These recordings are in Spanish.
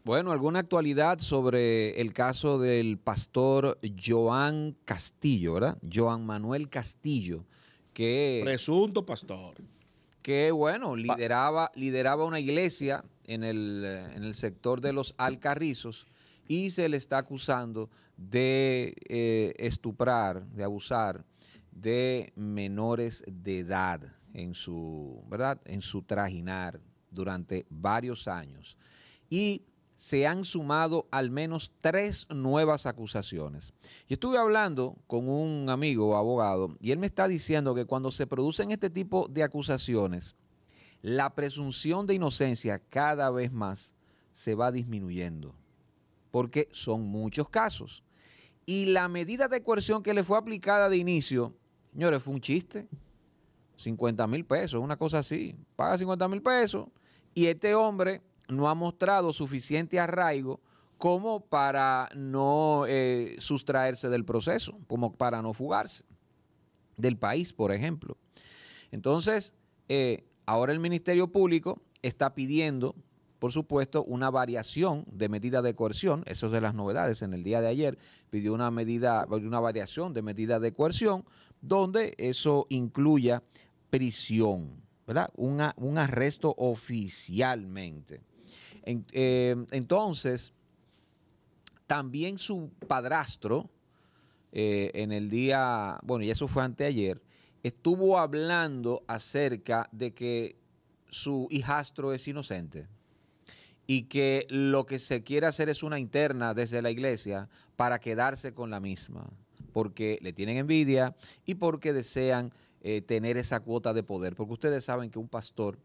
Bueno, alguna actualidad sobre el caso del pastor Joan Castillo, ¿verdad? Joan Manuel Castillo, que, Presunto pastor. que bueno, lideraba una iglesia en el sector de los Alcarrizos y se le está acusando de estuprar, de abusar de menores de edad en su, ¿verdad? En su trajinar durante varios años. Y se han sumado al menos 3 nuevas acusaciones. Yo estuve hablando con un amigo abogado y él me está diciendo que cuando se producen este tipo de acusaciones, la presunción de inocencia cada vez más se va disminuyendo, porque son muchos casos. Y la medida de coerción que le fue aplicada de inicio, señores, fue un chiste. 50,000 pesos, una cosa así. Paga 50,000 pesos y este hombre no ha mostrado suficiente arraigo como para no sustraerse del proceso, como para no fugarse del país, por ejemplo. Entonces, ahora el Ministerio Público está pidiendo, por supuesto, una variación de medida de coerción. Eso es de las novedades. En el día de ayer pidió una variación de medida de coerción, donde eso incluya prisión, ¿verdad? Un arresto oficialmente. Entonces, también su padrastro, en el día, bueno, y eso fue anteayer, estuvo hablando acerca de que su hijastro es inocente y que lo que se quiere hacer es una interna desde la iglesia para quedarse con la misma, porque le tienen envidia y porque desean tener esa cuota de poder, porque ustedes saben que un pastor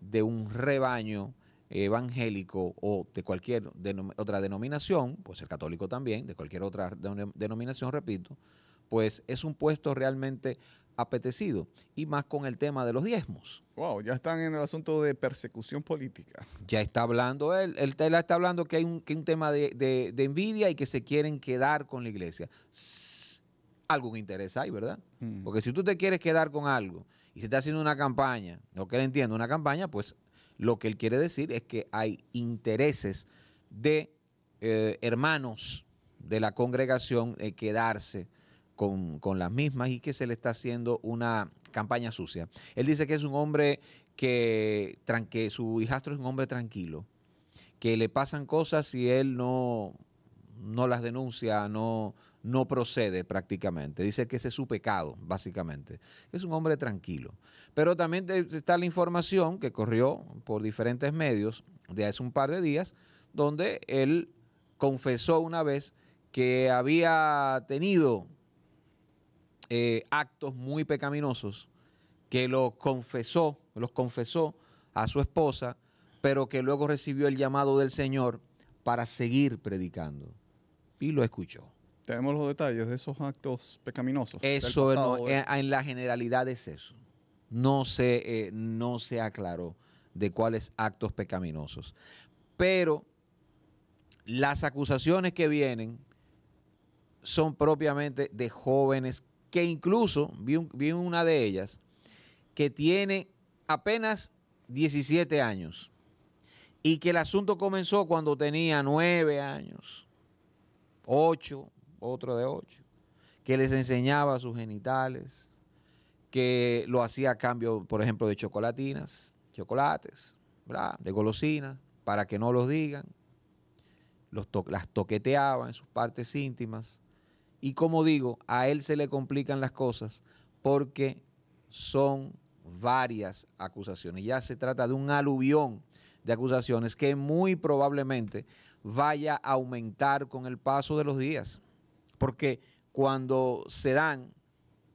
de un rebaño evangélico o de cualquier otra denominación, puede ser católico también, de cualquier otra denominación, repito, pues es un puesto realmente apetecido, y más con el tema de los diezmos. Wow, ya están en el asunto de persecución política. Ya está hablando él está hablando que hay un tema de envidia y que se quieren quedar con la iglesia. Algún interés hay, ¿verdad? Porque si tú te quieres quedar con algo y se está haciendo una campaña, lo que él entiende, una campaña, pues lo que él quiere decir es que hay intereses de hermanos de la congregación quedarse con las mismas y que se le está haciendo una campaña sucia. Él dice que es un hombre que su hijastro es un hombre tranquilo, que le pasan cosas y él no las denuncia, no procede prácticamente. Dice que ese es su pecado, básicamente. Es un hombre tranquilo. Pero también está la información que corrió por diferentes medios de hace un par de días, donde él confesó una vez que había tenido actos muy pecaminosos, que los confesó a su esposa, pero que luego recibió el llamado del Señor para seguir predicando. Y lo escuchó. Tenemos los detalles de esos actos pecaminosos. Eso en la generalidad es eso. No se aclaró de cuáles actos pecaminosos. Pero las acusaciones que vienen son propiamente de jóvenes que incluso vi una de ellas que tiene apenas 17 años y que el asunto comenzó cuando tenía 9 años, 8, otro de 8, que les enseñaba sus genitales, que lo hacía a cambio, por ejemplo, de chocolates, ¿verdad? De golosinas, para que no los digan, las toqueteaba en sus partes íntimas. Y como digo, a él se le complican las cosas porque son varias acusaciones. Ya se trata de un aluvión de acusaciones que muy probablemente vaya a aumentar con el paso de los días. Porque cuando se dan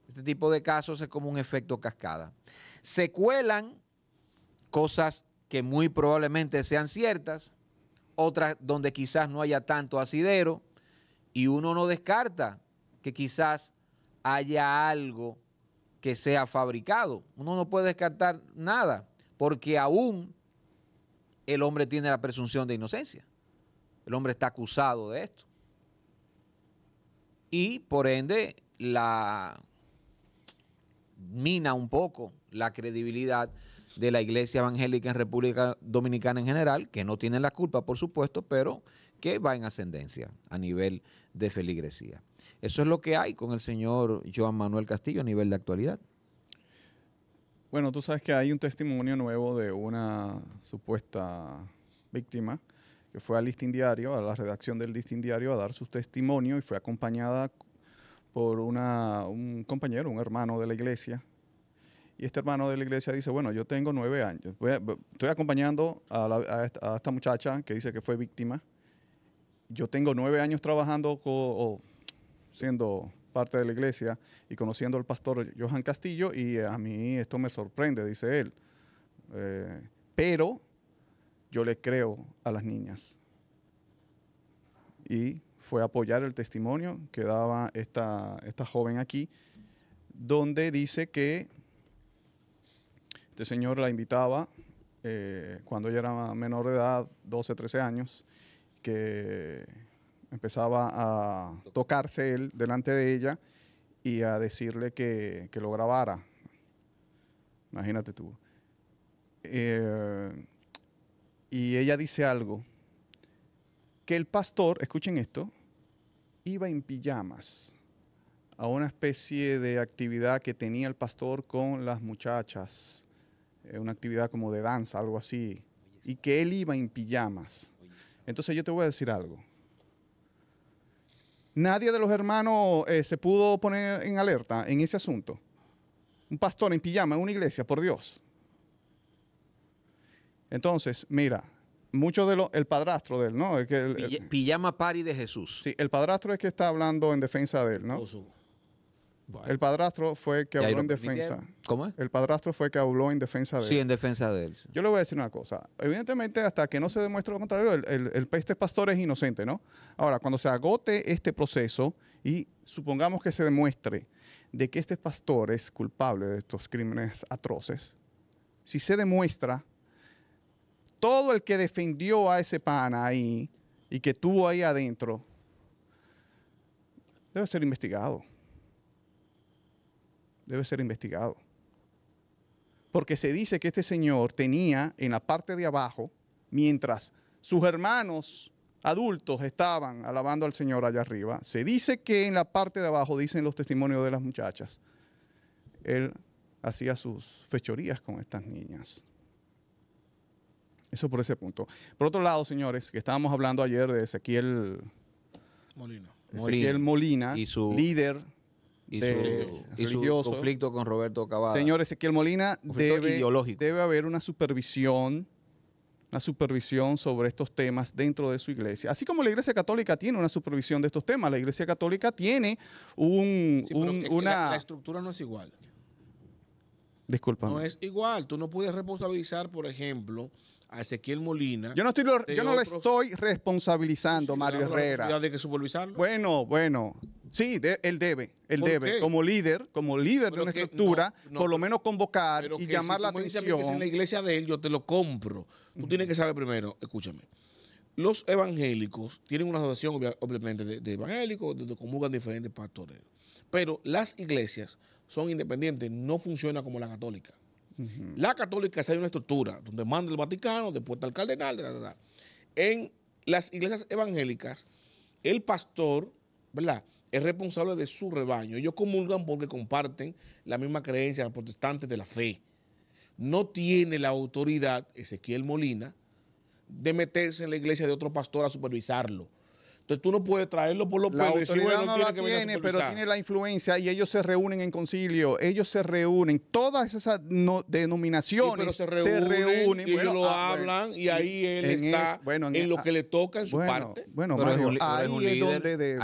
este tipo de casos es como un efecto cascada. Se cuelan cosas que muy probablemente sean ciertas, otras donde quizás no haya tanto asidero, y uno no descarta que quizás haya algo que sea fabricado. Uno no puede descartar nada, porque aún el hombre tiene la presunción de inocencia. El hombre está acusado de esto. Y por ende, mina un poco la credibilidad de la iglesia evangélica en República Dominicana en general, que no tienen la culpa, por supuesto, pero que va en ascendencia a nivel de feligresía. Eso es lo que hay con el señor Joan Manuel Castillo a nivel de actualidad. Bueno, tú sabes que hay un testimonio nuevo de una supuesta víctima que fue al Listín Diario, a la redacción del Listín Diario, a dar su testimonio y fue acompañada por un compañero, un hermano de la iglesia. Y este hermano de la iglesia dice, bueno, yo tengo 9 años. Estoy acompañando a esta muchacha que dice que fue víctima. Yo tengo 9 años trabajando siendo parte de la iglesia y conociendo al pastor Joan Castillo, y a mí esto me sorprende, dice él. Pero yo le creo a las niñas. Y fue a apoyar el testimonio que daba esta joven aquí, donde dice que este señor la invitaba cuando ella era menor de edad, 12, 13 años, que empezaba a tocarse él delante de ella y a decirle que lo grabara. Imagínate tú. Y ella dice algo, que el pastor, escuchen esto, iba en pijamas a una especie de actividad que tenía el pastor con las muchachas, una actividad como de danza, algo así, y que él iba en pijamas. Entonces yo te voy a decir algo. Nadie de los hermanos se pudo poner en alerta en ese asunto. Un pastor en pijama en una iglesia, por Dios. Entonces, mira, el padrastro de él, ¿no? Pijama party de Jesús. Sí, el padrastro es que está hablando en defensa de él, ¿no? Bueno. El padrastro fue el que habló en defensa. ¿Cómo es? El padrastro fue el que habló en defensa de él. Sí, en defensa de él. Yo le voy a decir una cosa. Evidentemente, hasta que no se demuestre lo contrario, este pastor es inocente, ¿no? Ahora, cuando se agote este proceso y supongamos que se demuestre de que este pastor es culpable de estos crímenes atroces, si se demuestra, todo el que defendió a ese pana ahí y que estuvo ahí adentro debe ser investigado. Debe ser investigado. Porque se dice que este señor tenía en la parte de abajo, mientras sus hermanos adultos estaban alabando al Señor allá arriba, se dice que en la parte de abajo, dicen los testimonios de las muchachas, él hacía sus fechorías con estas niñas. Eso por ese punto. Por otro lado, señores, que estábamos hablando ayer de Ezequiel Molina, y su líder y religioso. su conflicto con Roberto Cavada. Señor Ezequiel Molina, ideológico. Debe haber una supervisión sobre estos temas dentro de su iglesia. Así como la Iglesia Católica tiene una supervisión de estos temas, la Iglesia Católica tiene la estructura no es igual. Disculpa. No es igual. Tú no puedes responsabilizar, por ejemplo, a Ezequiel Molina. Yo no le estoy responsabilizando, Mario Herrera. ¿De que supervisarlo? Bueno. Sí, él debe, como líder de una estructura, por lo menos convocar y llamar la atención. Que si en la iglesia de él yo te lo compro. Tú tienes que saber primero, escúchame. Los evangélicos tienen una asociación, obviamente, de evangélicos, donde comulgan diferentes pastores. Pero las iglesias son independientes, no funciona como la católica. La católica es una estructura donde manda el Vaticano, después está el cardenal. En las iglesias evangélicas, el pastor, ¿verdad?, es responsable de su rebaño. Ellos comulgan porque comparten la misma creencia, los protestantes de la fe. No tiene la autoridad, Ezequiel Molina, de meterse en la iglesia de otro pastor a supervisarlo. Entonces tú no puedes traerlo por los pelos y decir, bueno, no la tiene, pero tiene la influencia y ellos se reúnen en concilio. Ellos se reúnen, todas esas denominaciones se reúnen. Y ellos lo hablan y ahí él está en lo que le toca en su parte. Bueno, pero Mario, ahí es donde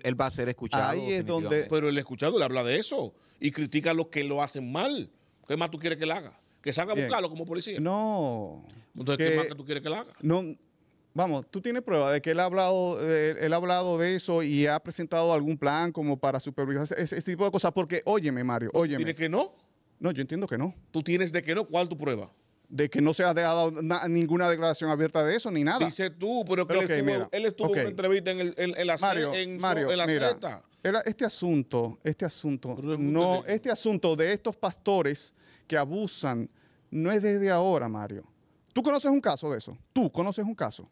él va a ser escuchado. Ahí es donde. Pero el escuchado le habla de eso y critica a los que lo hacen mal. ¿Qué más tú quieres que él haga? ¿Que salga a buscarlo como policía? No. Entonces, ¿qué más que tú quieres que él haga? No. Vamos, tú tienes prueba de que él ha hablado de eso y ha presentado algún plan como para supervisar ese tipo de cosas. Porque, óyeme, Mario, óyeme. ¿Tienes que no? No, yo entiendo que no. ¿Tú tienes de que no? ¿Cuál tu prueba? De que no se ha dado ninguna declaración abierta de eso ni nada. Dice tú, pero que él estuvo en una entrevista en la Z. Este asunto de estos pastores que abusan no es desde ahora, Mario. ¿Tú conoces un caso de eso? ¿Tú conoces un caso?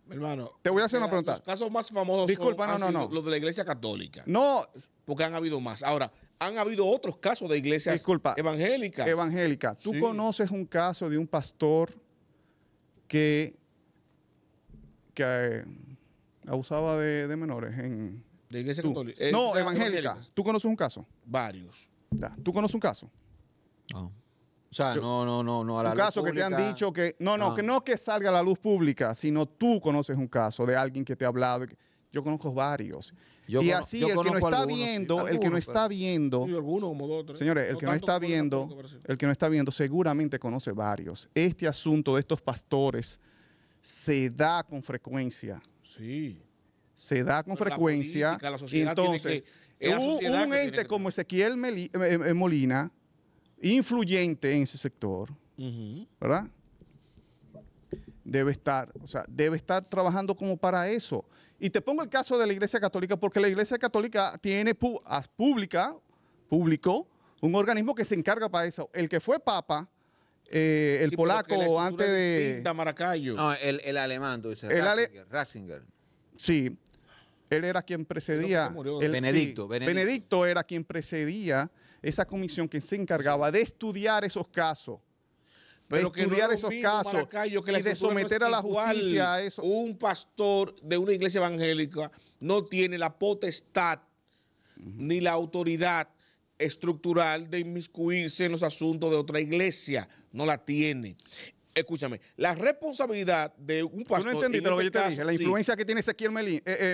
Mi hermano, Te voy a hacer una pregunta. Los casos más famosos Disculpa, han no. sido los de la Iglesia Católica. No, Porque han habido más. Ahora, han habido otros casos de iglesias disculpa. evangélicas. Evangélica. ¿Tú Sí. conoces un caso de un pastor que abusaba de menores en... De Iglesia tú? Católica. No, de evangélica. evangélicas. ¿Tú conoces un caso? Varios. Ya. ¿Tú conoces un caso? No. O sea, no, a la Un luz caso que te han pública. dicho que... No, Ah. que no que salga a la luz pública, sino tú conoces un caso de alguien que te ha hablado. Yo conozco varios. Yo Y cono- así, yo el que no conozco está algunos, sí. viendo, el que no Algunos, está viendo... Sí, algunos, como dos, tres. Señores, el que no tanto está como los viendo, católicos, pero sí. el que no está viendo seguramente conoce varios. Este asunto de estos pastores se da con frecuencia. Sí. Se da con Pero la frecuencia. política, la sociedad tiene Entonces, que- es la sociedad un que tiene ente que como Ezequiel Molina, influyente en ese sector, Ujú. ¿verdad? Debe estar trabajando como para eso. Y te pongo el caso de la Iglesia Católica, porque la Iglesia Católica tiene público, un organismo que se encarga para eso. El que fue papa, el Sí, pero polaco, que la estructura antes es de... distinta, Maracayo. No, el alemán, tú dices. El Ratzinger. Sí, él era quien precedía. se murió. Benedicto. Benedicto era quien precedía esa comisión que se encargaba de estudiar esos casos. Pero que no estudiar es lo esos mismo, casos Maracayo, que la y de estructura no es someter a la igual. justicia a eso. Un pastor de una iglesia evangélica no tiene la potestad ni la autoridad estructural de inmiscuirse en los asuntos de otra iglesia. No la tiene. Escúchame, la responsabilidad de un Tú pastor... no entendiste en lo que yo este te caso, dije, la sí, influencia que tiene Ezequiel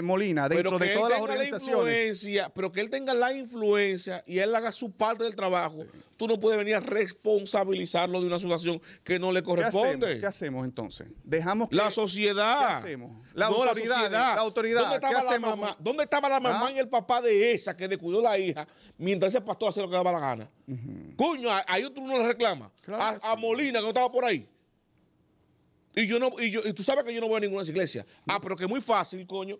Molina dentro pero que de él todas las tenga la organizaciones. influencia, pero que él tenga la influencia y él haga su parte del trabajo, tú no puedes venir a responsabilizarlo de una situación que no le corresponde. ¿Qué hacemos entonces? Dejamos que... La sociedad. ¿Qué hacemos? La No, autoridad. La autoridad. ¿Dónde estaba ¿Qué la hacemos? mamá? ¿Dónde estaba la mamá ¿Ah? y el papá de esa que descuidó la hija mientras ese pastor hacía lo que daba la gana? Coño, ahí otro uno le reclama. Claro que A sí. Molina, que no estaba por ahí. Y tú sabes que yo no voy a ninguna iglesia. Pero que es muy fácil, coño.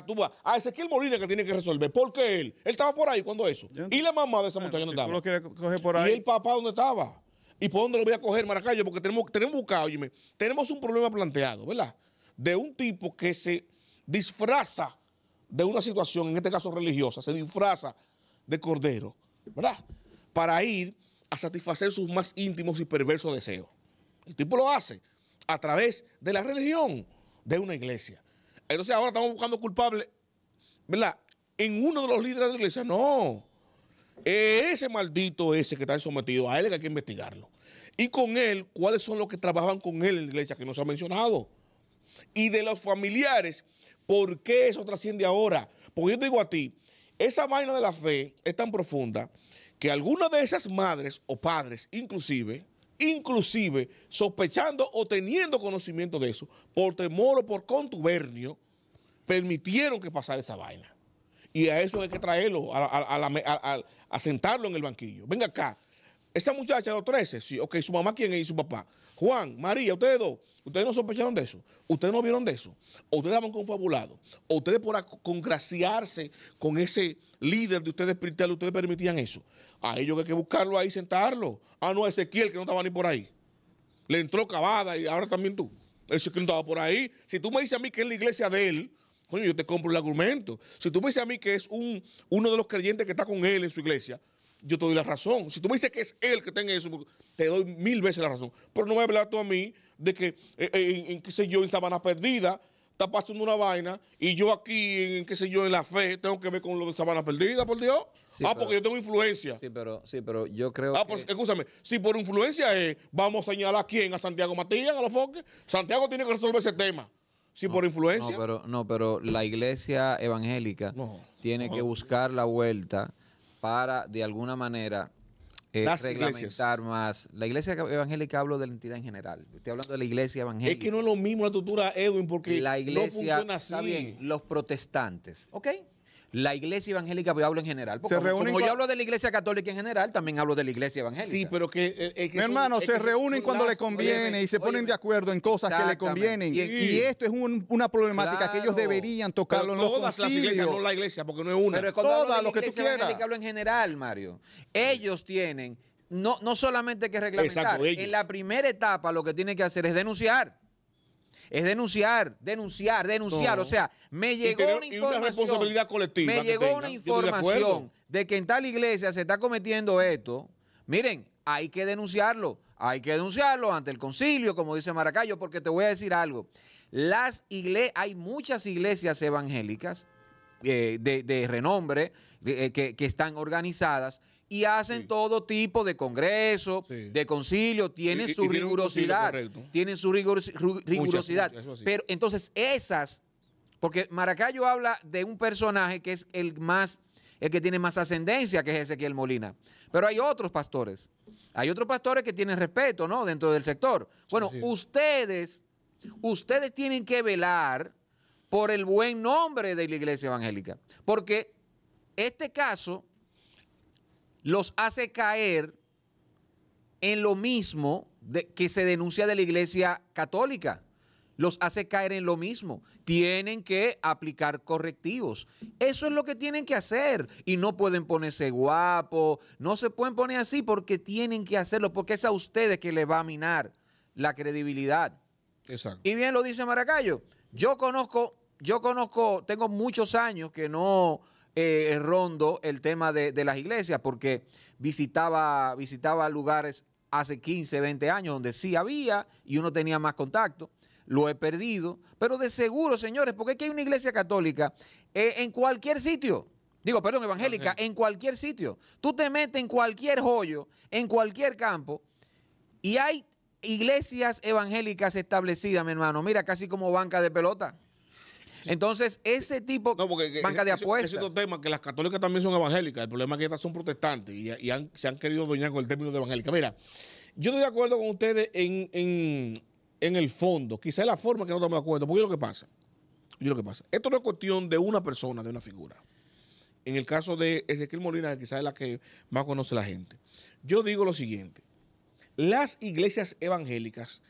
Tú vas a Ezequiel Molina que tiene que resolver. ¿Por qué él? Él estaba por ahí cuando eso. Yo Y la mamá de esa muchacha no Si tú estaba. lo quieres coger por ¿Y ahí. el papá dónde estaba? ¿Y por dónde lo voy a coger, Maracayo? Porque tenemos buscado, óyeme, tenemos un problema planteado, ¿verdad? De un tipo que se disfraza de una situación, en este caso religiosa, se disfraza de cordero, ¿verdad? Para ir a satisfacer sus más íntimos y perversos deseos. El tipo lo hace a través de la religión de una iglesia. Entonces ahora estamos buscando culpables, ¿verdad? En uno de los líderes de la iglesia. No. Ese maldito ese que está sometido, a él es que hay que investigarlo. Y con él, ¿cuáles son los que trabajaban con él en la iglesia que no se ha mencionado? Y de los familiares, ¿por qué eso trasciende ahora? Porque yo te digo a ti, esa vaina de la fe es tan profunda que algunas de esas madres o padres, inclusive sospechando o teniendo conocimiento de eso, por temor o por contubernio, permitieron que pasara esa vaina. Y a eso hay que traerlo, a sentarlo en el banquillo. Venga acá, esa muchacha de los 13, sí, ok, su mamá, ¿quién es? Y su papá. Juan, María, ustedes dos, ustedes no sospecharon de eso, ustedes no vieron de eso, o ustedes estaban confabulados, o ustedes por congraciarse con ese líder de ustedes espiritual, ustedes permitían eso. A ellos hay que buscarlo ahí, sentarlo. No, a Ezequiel, que no estaba ni por ahí. Le entró cavada y ahora también tú. Ezequiel no estaba por ahí. Si tú me dices a mí que es la iglesia de él, coño, yo te compro el argumento. Si tú me dices a mí que es uno de los creyentes que está con él en su iglesia, yo te doy la razón. Si tú me dices que es él que está en eso, te doy 1000 veces la razón. Pero no me hablas tú a mí de que, qué sé yo, en Sabana Perdida está pasando una vaina y yo aquí, qué sé yo, en la fe, tengo que ver con lo de Sabana Perdida, por Dios. Sí, porque yo tengo influencia. Sí, pero yo creo Pues que... escúchame, si por influencia vamos a señalar a quién, a Santiago Matías, a los foques. Santiago tiene que resolver ese tema. Si por influencia. pero la iglesia evangélica tiene que buscar la vuelta para, de alguna manera, Las reglamentar más. La iglesia evangélica, hablo de la entidad en general. Estoy hablando de la iglesia evangélica. Es que no es lo mismo la estructura, Edwin, porque la iglesia, no funciona así. está bien, los protestantes, ¿ok? La iglesia evangélica, pues hablo en general. Porque Se reúnen como yo hablo de la iglesia católica en general, también hablo de la iglesia evangélica. Sí, pero que Mi hermano, se reúnen cuando le conviene y se ponen de acuerdo en cosas que le convienen. Y esto es una problemática que ellos deberían tocarlo en los todas las iglesias, concilios. no la iglesia, porque no es una. Pero cuando hablo de Todas, la lo que tú iglesia quieras. evangélica, hablo en general, Mario. Ellos tienen no solamente hay que reglamentar. Exacto, ellos. En la primera etapa lo que tiene que hacer es denunciar. Es denunciar. No. O sea, me Y llegó tener- una y una información. responsabilidad colectiva Me que llegó tengan. una Yo estoy de acuerdo. información de que en tal iglesia se está cometiendo esto. Miren, hay que denunciarlo. Hay que denunciarlo ante el concilio, como dice Maracayo, porque te voy a decir algo. Hay muchas iglesias evangélicas de renombre que están organizadas y hacen Sí. todo tipo de congresos, Sí. de concilio, tienen Y su tienen un concilio, rigurosidad, correcto. tienen su rigurosidad. muchas, eso sí. Pero entonces esas, porque Maracayo habla de un personaje que es el que tiene más ascendencia, que es Ezequiel Molina. Pero hay otros pastores que tienen respeto, ¿no? Dentro del sector. Bueno, sí. ustedes tienen que velar por el buen nombre de la iglesia evangélica, porque este caso los hace caer en lo mismo que se denuncia de la iglesia católica. Los hace caer en lo mismo. Tienen que aplicar correctivos. Eso es lo que tienen que hacer. Y no pueden ponerse guapos, no se pueden poner así porque tienen que hacerlo, porque es a ustedes que les va a minar la credibilidad. Exacto. Y bien lo dice Maracayo. Yo conozco, tengo muchos años que no rondo el tema de las iglesias porque visitaba lugares hace 15, 20 años donde sí había y uno tenía más contacto. Lo he perdido, pero de seguro, señores, porque es que hay una iglesia católica en cualquier sitio. Evangélica, en cualquier sitio. Tú te metes en cualquier joyo, en cualquier campo, y hay iglesias evangélicas establecidas, mi hermano, mira, casi como banca de pelota. Entonces, ese tipo, banca de apuestas. Es otro tema, que las católicas también son evangélicas. El problema es que estas son protestantes y se han querido doñar con el término de evangélica. Mira, yo estoy de acuerdo con ustedes en el fondo. Quizá es la forma que no estamos de acuerdo. Porque lo que pasa. Esto no es cuestión de una persona, de una figura. En el caso de Ezequiel Molina, que quizás es la que más conoce la gente. Yo digo lo siguiente. Las iglesias evangélicas,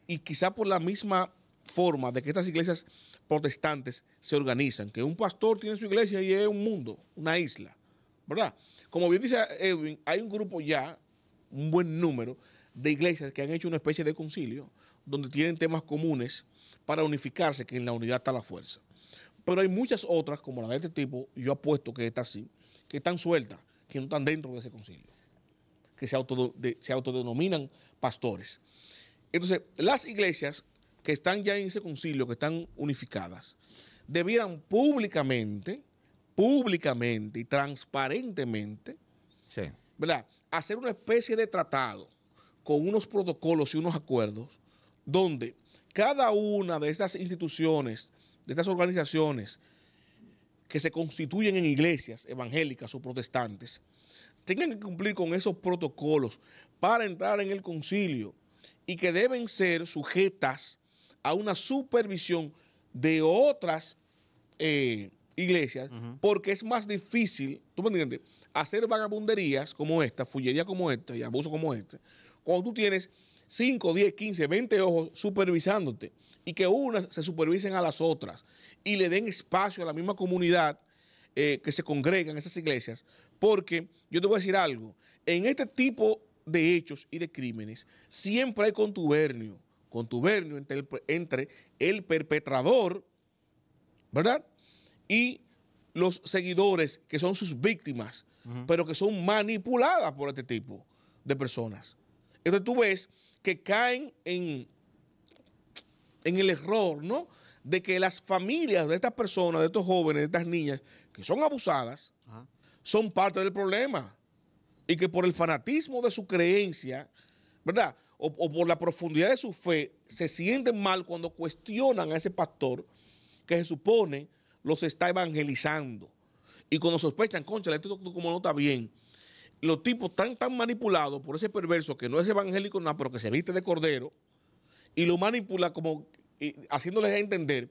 y quizá por la misma forma de que estas iglesias protestantes se organizan, que un pastor tiene su iglesia y es un mundo, una isla, ¿verdad? Como bien dice Edwin, hay un grupo ya, un buen número de iglesias que han hecho una especie de concilio donde tienen temas comunes para unificarse, que en la unidad está la fuerza. Pero hay muchas otras, como la de este tipo, yo apuesto que está así, que están sueltas, que no están dentro de ese concilio, que se autodenominan pastores. Entonces, las iglesias que están ya en ese concilio, que están unificadas, debieran públicamente y transparentemente, Sí. ¿verdad?, hacer una especie de tratado con unos protocolos y unos acuerdos donde cada una de estas instituciones, de estas organizaciones que se constituyen en iglesias evangélicas o protestantes, tengan que cumplir con esos protocolos para entrar en el concilio y que deben ser sujetas a una supervisión de otras iglesias, porque es más difícil, ¿tú me entiendes?, hacer vagabunderías como esta, fullería como esta y abuso como este, cuando tú tienes 5, 10, 15, 20 ojos supervisándote y que unas se supervisen a las otras y le den espacio a la misma comunidad que se congrega en esas iglesias, porque yo te voy a decir algo, en este tipo de hechos y de crímenes siempre hay contubernio entre el perpetrador, ¿verdad?, y los seguidores que son sus víctimas, pero que son manipuladas por este tipo de personas. Entonces tú ves que caen en el error, ¿no?, de que las familias de estas personas, de estos jóvenes, de estas niñas que son abusadas, son parte del problema. Y que por el fanatismo de su creencia, ¿verdad?, o por la profundidad de su fe, se sienten mal cuando cuestionan a ese pastor que se supone los está evangelizando. Y cuando sospechan, cónchale, esto como no está bien, los tipos tan manipulados por ese perverso que no es evangélico nada, pero que se viste de cordero, y lo manipula como haciéndoles entender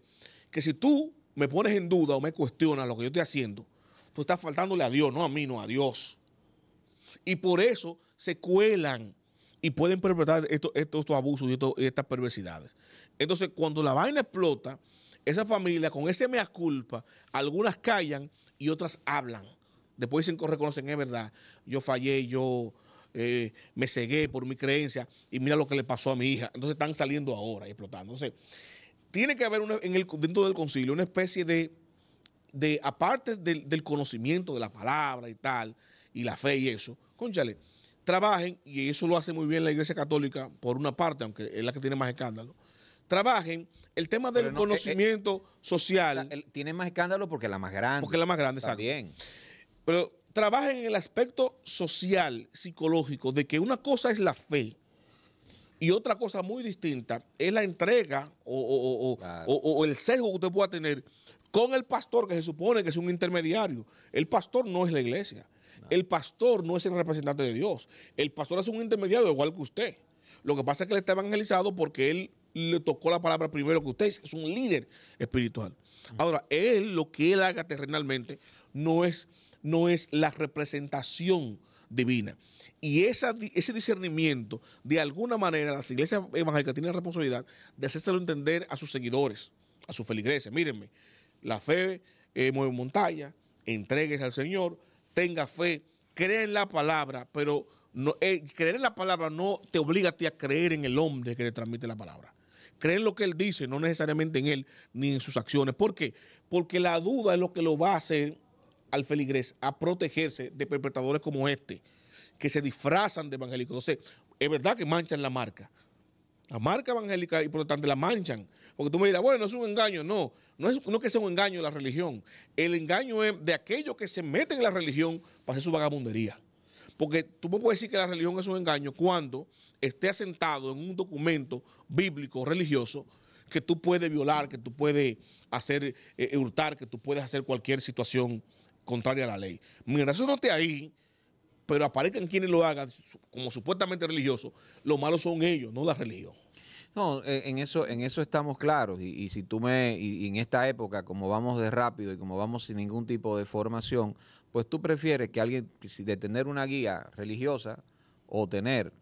que si tú me pones en duda o me cuestionas lo que yo estoy haciendo, tú estás faltándole a Dios, no a mí, no a Dios. Y por eso se cuelan y pueden perpetrar estos abusos y estas perversidades. Entonces, cuando la vaina explota, esa familia con ese mea culpa, algunas callan y otras hablan. Después dicen, reconocen, es verdad, yo fallé, yo me cegué por mi creencia y mira lo que le pasó a mi hija. Entonces están saliendo ahora y explotando. Entonces, tiene que haber dentro del concilio una especie de aparte del conocimiento de la palabra y tal, y la fe y eso, cónchale, trabajen, y eso lo hace muy bien la Iglesia Católica por una parte, aunque es la que tiene más escándalo, trabajen el tema del conocimiento social. Tiene más escándalo porque es la más grande. Porque es la más grande, está bien. Pero trabajen en el aspecto social, psicológico, de que una cosa es la fe y otra cosa muy distinta es la entrega o el sesgo que usted pueda tener con el pastor, que se supone que es un intermediario. El pastor no es la iglesia. No. El pastor no es el representante de Dios. El pastor es un intermediario igual que usted. Lo que pasa es que él está evangelizado porque él le tocó la palabra primero que usted. Es un líder espiritual. Ahora, lo que él haga terrenalmente no es la representación divina. Y ese discernimiento, de alguna manera, las iglesias evangélicas tienen la responsabilidad de hacérselo entender a sus seguidores, a sus feligreses. Mírenme, la fe mueve montaña, entréguese al Señor, tenga fe, crea en la palabra, pero creer en la palabra no te obliga a ti a creer en el hombre que te transmite la palabra. Creer en lo que él dice, no necesariamente en él ni en sus acciones. ¿Por qué? Porque la duda es lo que lo va a hacer al feligrés a protegerse de perpetradores como este, que se disfrazan de evangélicos. Entonces, es verdad que manchan la marca. La marca evangélica y protestante la manchan. Porque tú me dirás, bueno, es un engaño. No es que sea un engaño de la religión. El engaño es de aquellos que se meten en la religión para hacer su vagabundería. Porque tú me puedes decir que la religión es un engaño cuando esté asentado en un documento bíblico, religioso, que tú puedes violar, que tú puedes hacer hurtar, que tú puedes hacer cualquier situación contraria a la ley. Mientras eso no esté ahí, pero aparezcan quienes lo hagan como supuestamente religiosos, lo malo son ellos, no la religión. No, en eso estamos claros. Y si tú y en esta época, como vamos de rápido y como vamos sin ningún tipo de formación, pues tú prefieres que alguien, de tener una guía religiosa o tener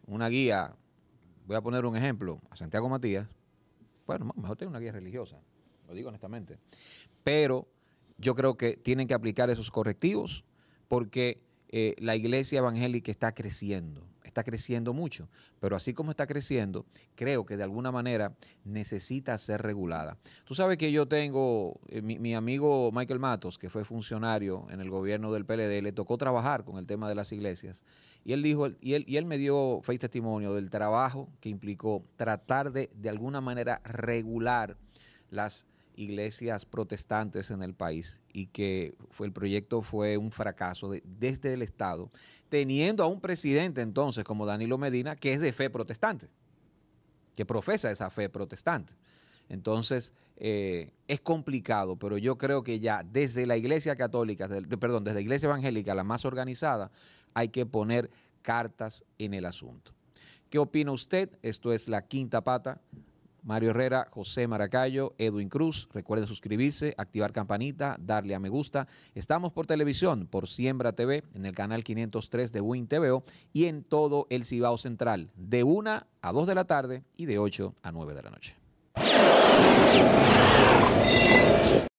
una guía, voy a poner un ejemplo, a Santiago Matías, bueno, mejor tener una guía religiosa, lo digo honestamente. Pero yo creo que tienen que aplicar esos correctivos porque la iglesia evangélica está creciendo mucho, pero así como está creciendo, creo que de alguna manera necesita ser regulada. Tú sabes que yo tengo, mi amigo Michael Matos, que fue funcionario en el gobierno del PLD, le tocó trabajar con el tema de las iglesias, y él dijo, y él me dio fe y testimonio del trabajo que implicó tratar de alguna manera regular las iglesias protestantes en el país y que el proyecto fue un fracaso desde el Estado, teniendo a un presidente entonces como Danilo Medina que es de fe protestante, que profesa esa fe protestante. Entonces, es complicado, pero yo creo que ya desde la iglesia católica, desde la iglesia evangélica, la más organizada, hay que poner cartas en el asunto. ¿Qué opina usted? Esto es La Quinta Pata. Mario Herrera, José Maracayo, Edwin Cruz. Recuerden suscribirse, activar campanita, darle a me gusta. Estamos por televisión, por Siembra TV, en el canal 503 de Win TVO y en todo el Cibao Central, de 1 a 2 de la tarde y de 8 a 9 de la noche.